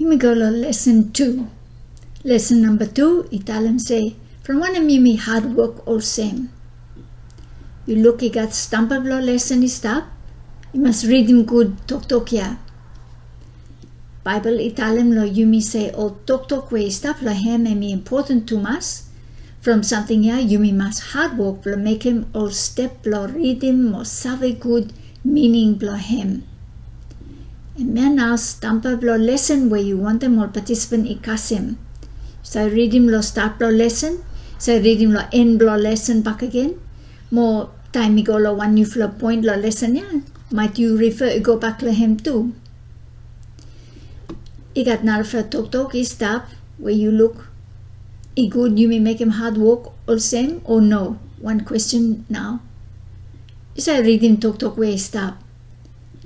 me go to lesson 2. Lesson number 2, Italian say, from one of me hard work all same. You look, you got stumble blow lesson is stop. You must read him good, talk ya. Bible Italian lo you me say, oh talk way stop lo him and me important to us. From something ya, you me must hard work lo make him all step lo read him more save good meaning lo him. And me now stumble blow lesson where you want them all participant ikas him. So read him lo start blow lesson. So read him lo end blow lesson back again. More time you go lo one you flow point lo lesson ya. Might you refer go back to him too? You got now for talk is stop where you look. Is good you may make him hard work all same or no? One question now. Is I read him talk where he stop.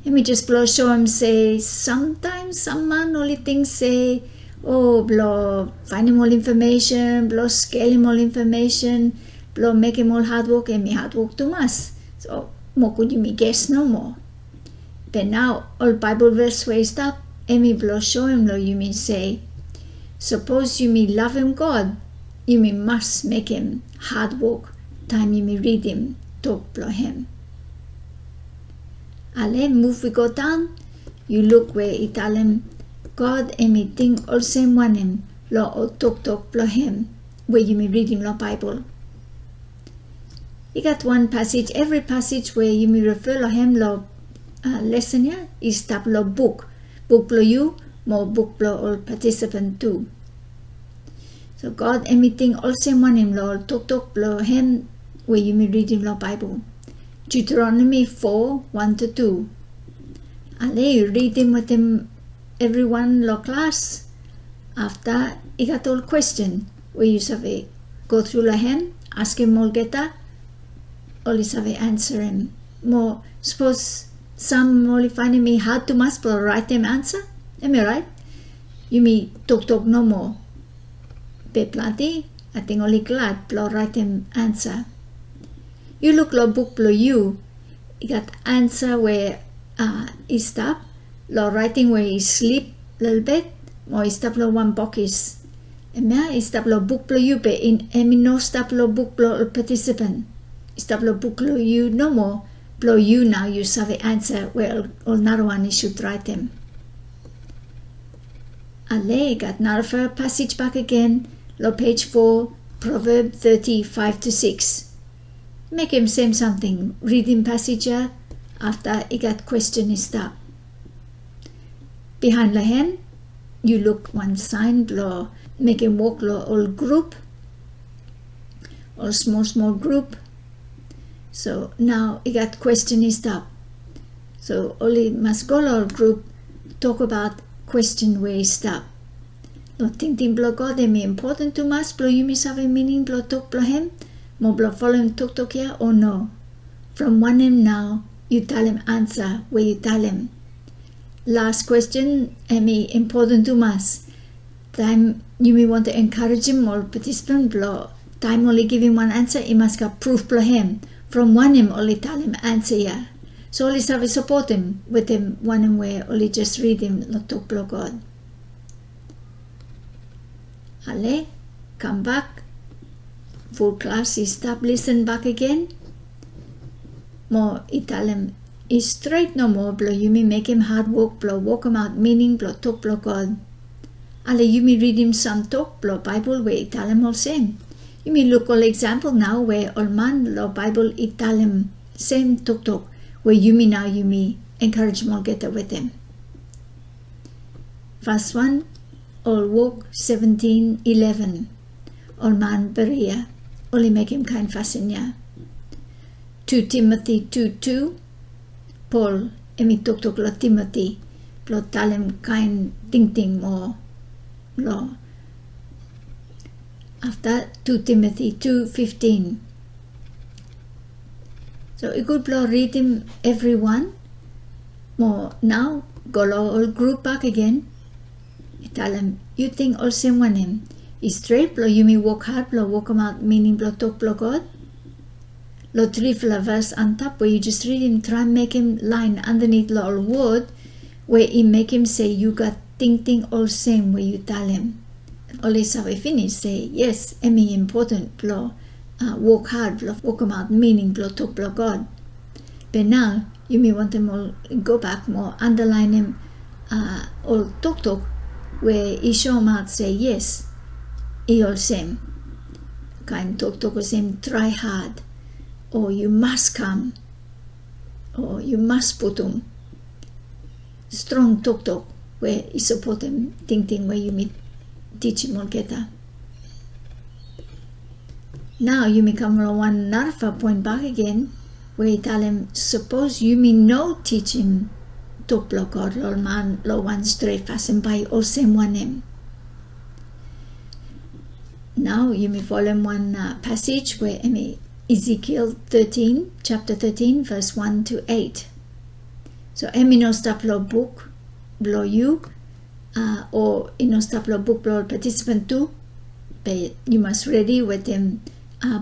Let me just blow show him say sometimes some man only things say oh blow find him all information, blow scale him all information, blow make him all hard work and me hard work too much. So more could you me guess no more. But now all Bible verse where he stop and me blow show him lo you mean say suppose you me love him God, you me must make him hard work time you me read him talk blow him. Ale move we go down, you look where Italian God and me think all same one him lo or talk blow him where you me read him lo Bible. You got one passage, every passage where you me refer lo him lo lesson ya is stop lo book blow you more book blow all participant too. So God and me think all same one him lo talk blow him where you me read him lo Bible. Deuteronomy 4, 1-2. Ale you read him with him everyone lo class. After he got all question where you say go through lo him, ask him all geta, all you say answer him. More suppose some only finding me hard to must but write them answer. Am I right? You me talk no more. Be plenty, I think only glad blow write them answer. You look lo book blow you got answer where he stop, lo writing where he sleep little bit, or he stop lo one box. And now he stop lo book blow you but in no stop lo book blow participant. Stop lo book blow you no more. Blow you now you have the answer where another one you should write them. Ale got another passage back again, lo page 4, Proverb 30:5-6. Make him say something, read him passage after he got question is stop. Behind the hand, you look one sign, blow, make him walk lo all group, or small group. So now he got question is stop. So only must go lo group talk about question where he stop. No think blow God they me important to us, blow you miss have a meaning, blow talk blow him. More blow follow him talk here or no? From one him now, you tell him answer where you tell him. Last question, me important to us. Time you may want to encourage him or participant blow. Time only give him one answer, he must have proof blow him. From one him only tell him answer yeah. So only have support him with him one him where only just read him not talk blow God. Ale, come back. Full class is stop listen back again. More Italian is straight no more blow you me make him hard work blow walk him out meaning blow talk blow God. Ale you me read him some talk blow Bible where Italian all same. You me look all example now where all man lo Bible Italian same talk where you me now you me encourage more get with him. First one all walk 17:11. All man Berea only make him kind fasten ya. 2 Timothy 2:2. Paul emi talk lo Timothy lo tell him kind ting more lo. After 2 Timothy 2:15. So you could blow read him everyone. More now go lo all group back again. You tell him you think all same one him. Is straight blow you me walk hard blow walk him out meaning blow talk blow God. Lo 3 verse on top where you just read him try and make him line underneath lo all word where he make him say you got ting all same way you tell him. Always have a finish say yes, emi important blo work hard blo work about meaning blo talk blo God. But now you may want them all go back more underline him or talk where he show him out say yes, he all same. Kind talk or same try hard or you must come or you must put him. Strong talk where he support him ting where you meet teach him all get. Now you may come on one another point back again where you tell him suppose you may no teach him talk block or lo man lo one straight fasten by all same one him. Now you may follow him one passage where Ezekiel 13 chapter 13 verse 1 to 8. So emi no stop lo book blow you or no stop lo book blow participant too, but you must ready with him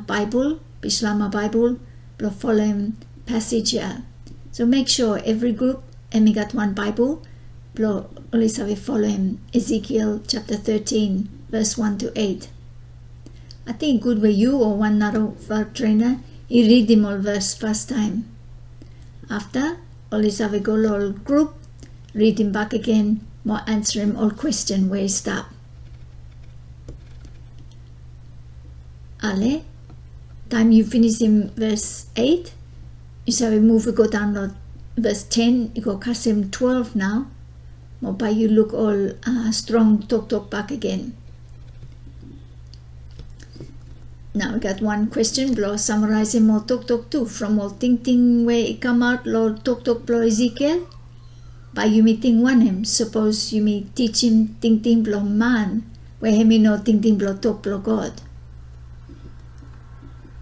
Bible, Bislama Bible, blow follow him passage. So make sure every group emi got one Bible, blow always have follow him Ezekiel chapter 13 verse 1 to 8. I think good way you or one another trainer, you read them all verse first time. After, always have a go all group, read him back again, more answer him all question where he stop. Ale, time you finish him verse 8, you say move go down to verse 10, you go cast him 12 now, more by you look all strong talk back again. Now we got one question, blow summarize him all talk too. From all ting where it come out, Lord talk blow Ezekiel. By you meeting one him, suppose you may teach him ting blow man, where he may know ting blow talk blow God.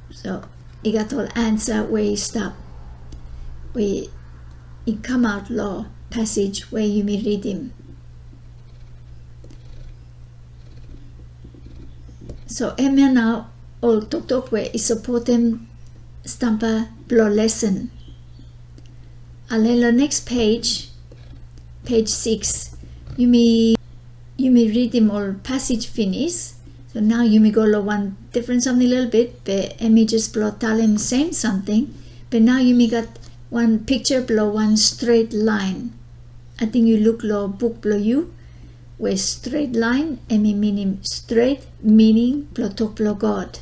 So he got all answer where he stop. Where he come out law passage where you may read him. So Emma now all talk where he support him stampa blow lesson. Alelo next page 6, you may read him all passage finish. So now you may go lo one different something a little bit, but Emmy just blow tell him same something, but now you may got one picture blow one straight line. I think you look lo book blow you where straight line Emmy meaning straight meaning blow talk blow God.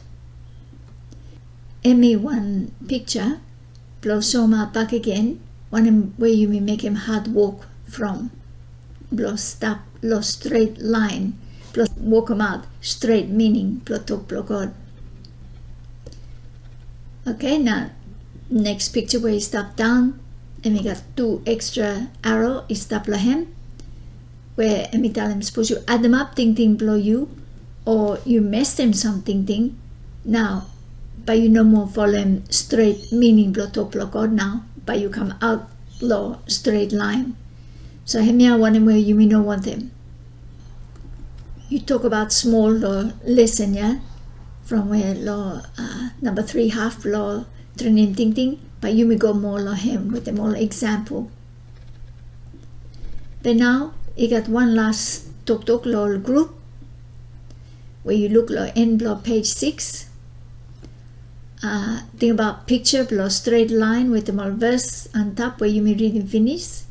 Emmy one picture blow show him out back again, one where you may make him hard walk from blow stop blow straight line blow walk him out straight meaning blow talk blow God. Okay, now next picture where you stop down and we got 2 extra arrow is stop blow him where me tell him suppose you add them up ting blow you or you mess them some ting now but you no more follow him straight meaning blow talk blow God now but you come out blow straight line. So here one where you may not want them. You talk about small law lesson, yeah, from where law number 3 half law Trenem Tingting, but you may go more law him with them all example. But now you got one last talk law group where you look law end blow page 6. Think about picture blow straight line with them all verse on top where you may read and finish.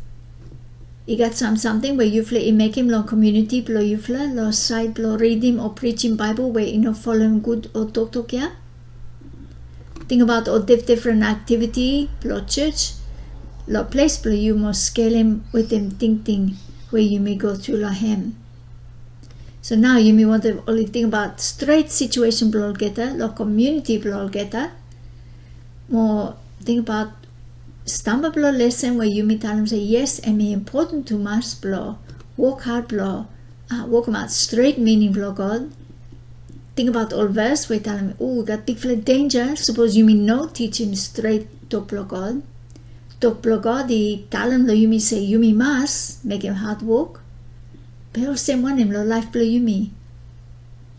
You got something where you make him long community blow you lo side blow read him or preach him Bible where you know follow him good or talk yeah. Think about all different activity blow church lo place blow you must scale him with them ting where you may go through lo him. So now you may want to only think about straight situation blow getter lo community blow getter. More think about stumble blow lesson where you may tell them say yes and may important to must blow walk hard blow walk them out straight meaning blow God. Think about all verse where you tell them oh got big flat danger, suppose you may no teach him straight talk blow God the tell him you may say you may must make him hard walk but all same one him lo life blow you may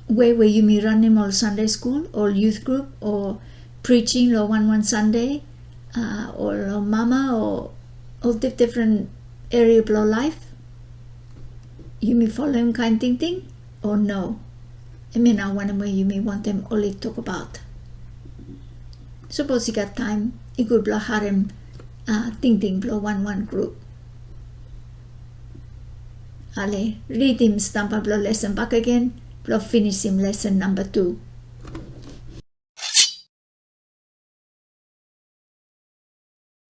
where you may run him all Sunday school or youth group or preaching lo one Sunday or mama or all different area of life. You may follow him kind ting or no. I mean, I want to you may want them only talk about. Suppose you got time, you could blow harem ting blow one group. Ale, read him stampa blow lesson back again, blow finish him lesson number 2.